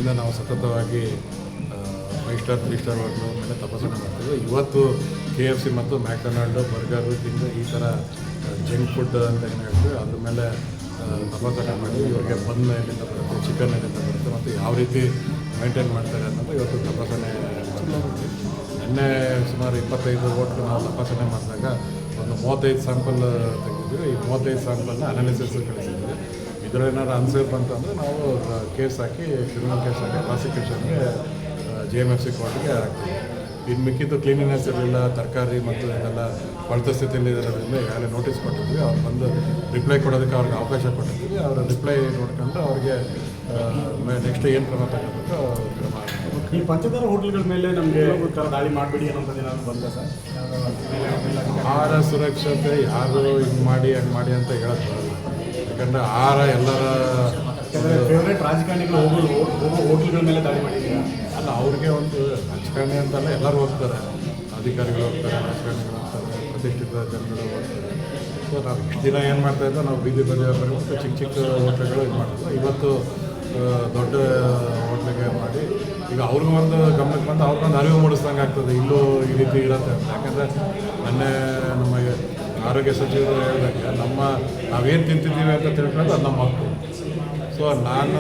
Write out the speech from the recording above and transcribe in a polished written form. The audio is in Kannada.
ವರ್ಷಗಳಿಂದ ನಾವು ಸತತವಾಗಿ 5 ಸ್ಟಾರ್ 3 ಸ್ಟಾರ್ ಹೋಟ್ಲು ಮೇಲೆ ತಪಾಸಣೆ ಮಾಡ್ತೀವಿ. ಇವತ್ತು KFC ಮತ್ತು ಮ್ಯಾಕ್ಡೊನಾಲ್ಡು ಬರ್ಗರು ತಿಂದು ಈ ಥರ ಜಂಕ್ ಫುಡ್ ಅಂತ ಏನು ಹೇಳ್ತೀವಿ ಅದ್ರ ಮೇಲೆ ತಪಾಸಣೆ ಮಾಡಿ ಇವ್ರಿಗೆ ಬನ್ ಎಲ್ಲಿಂದ ಬರುತ್ತೆ, ಚಿಕನ್ ಎಲ್ಲಿಂದ ಬರುತ್ತೆ ಮತ್ತು ಯಾವ ರೀತಿ ಮೇಂಟೈನ್ ಮಾಡ್ತಾರೆ ಅನ್ನೋದು ಇವತ್ತು ತಪಾಸಣೆ ಮಾಡ್ತೀವಿ. ನಿನ್ನೆ ಸುಮಾರು 25 ಹೋಟ್ಲು ನಾವು ತಪಾಸಣೆ ಮಾಡಿದಾಗ ಒಂದು 35 ಸ್ಯಾಂಪಲ್ ತೆಗೆದಿದ್ವಿ. ಈ 35 ಸ್ಯಾಂಪಲ್ನ ಅನಾಲಿಸಿಸ್ ಕಳಿಸಿದ್ವಿ. ಇದರೇನಾದ್ರು ಅನ್ಸೇಫ್ ಅಂತಂದರೆ ನಾವು ಕೇಸ್ ಹಾಕಿ ಕ್ರಿಮಿನಲ್ ಕೇಸ್ ಹಾಕಿ ಪ್ರಾಸಿಕ್ಯೂಷನ್ಗೆ JMFC ಕೋರ್ಟ್ಗೆ ಹಾಕ್ತೀವಿ. ಇನ್ನು ಮಿಕ್ಕಿದ್ದು ಕ್ಲೀನಿನೆಸ್ ಇರಲಿಲ್ಲ, ತರಕಾರಿ ಮತ್ತು ಇದೆಲ್ಲ ಕೊಳೆತ ಸ್ಥಿತಿಯಲ್ಲಿ ಇರೋದ್ರಿಂದ ಈಗಾಗಲೇ ನೋಟಿಸ್ ಕೊಟ್ಟಿದ್ವಿ. ಅವ್ರು ಬಂದು ರಿಪ್ಲೈ ಕೊಡೋದಕ್ಕೆ ಅವ್ರಿಗೆ ಅವಕಾಶ ಕೊಟ್ಟಿದ್ವಿ. ಅವರ ರಿಪ್ಲೈ ನೋಡ್ಕೊಂಡು ಅವ್ರಿಗೆ ನೆಕ್ಸ್ಟ್ ಏನು ಕ್ರಮ ತಗೋಬೇಕು ಕ್ರಮ. ಈ ಪಂಚತಾರ ಹೋಟೆಲ್ಗಳ ಮೇಲೆ ನಮಗೆ ದಾಳಿ ಮಾಡಬೇಡಿ ಅನ್ನೋಂಥದ್ದು ಏನಾದರೂ ಬಂದ ಸರ್? ಆಹಾರ ಸುರಕ್ಷತೆ ಯಾರು ಹಿಂಗೆ ಮಾಡಿ ಹಂಗೆ ಮಾಡಿ ಅಂತ ಹೇಳೋದು ಬರಲ್ಲ. ಯಾಕಂದರೆ ಆಹಾರ ಎಲ್ಲರ ಫೇವ್ರೇಟ್ ರಾಜಕಾರಣಿಗಳು ಹೋಗೋ ಹೋಟೆಲ್ಗಳ ಮೇಲೆ ದಾಳಿ ಮಾಡಿದ್ದೀರಾ? ಅಲ್ಲ, ಅವ್ರಿಗೆ ಒಂದು ರಾಜಕಾರಣಿ ಅಂತಲ್ಲ, ಎಲ್ಲರೂ ಹೋಗ್ತಾರೆ, ಅಧಿಕಾರಿಗಳು ಹೋಗ್ತಾರೆ, ರಾಜಕಾರಣಿಗಳು ಹೋಗ್ತಾರೆ, ಪ್ರತಿಷ್ಠಿತ ಜನಗಳು ಹೋಗ್ತಾರೆ. ಸೊ ನಾವು ಇಷ್ಟು ದಿನ ಏನು ಮಾಡ್ತಾಯಿದ್ದೋ ನಾವು ಬೀದಿ ಬದಿ ವ್ಯಾಪಾರಿ ಮತ್ತು ಚಿಕ್ಕ ಚಿಕ್ಕ ಹೋಟ್ಲುಗಳು ಇದು ಮಾಡ್ತೀವಿ. ಇವತ್ತು ದೊಡ್ಡ ಹೋಟ್ಲಿಗೆ ಮಾಡಿ ಈಗ ಅವ್ರಿಗೂ ಒಂದು ಗಮನಕ್ಕೆ ಬಂದು ಅವ್ರಿಗೊಂದು ಅರಿವು ಮೂಡಿಸ್ದಂಗೆ ಆಗ್ತದೆ, ಇಲ್ಲೂ ಈ ರೀತಿ ಇರುತ್ತೆ ಅಂತ. ಯಾಕಂದರೆ ಮೊನ್ನೆ ನಮಗೆ ಆರೋಗ್ಯ ಸಚಿವರು ಹೇಳಿದಾಗ ನಾವೇನು ತಿಂತಿದ್ದೀವಿ ಅಂತ ತಿಳ್ಕೊಂಡು ಅದು ನಮ್ಮ ಹಕ್ಕು. ಸೊ ನಾನು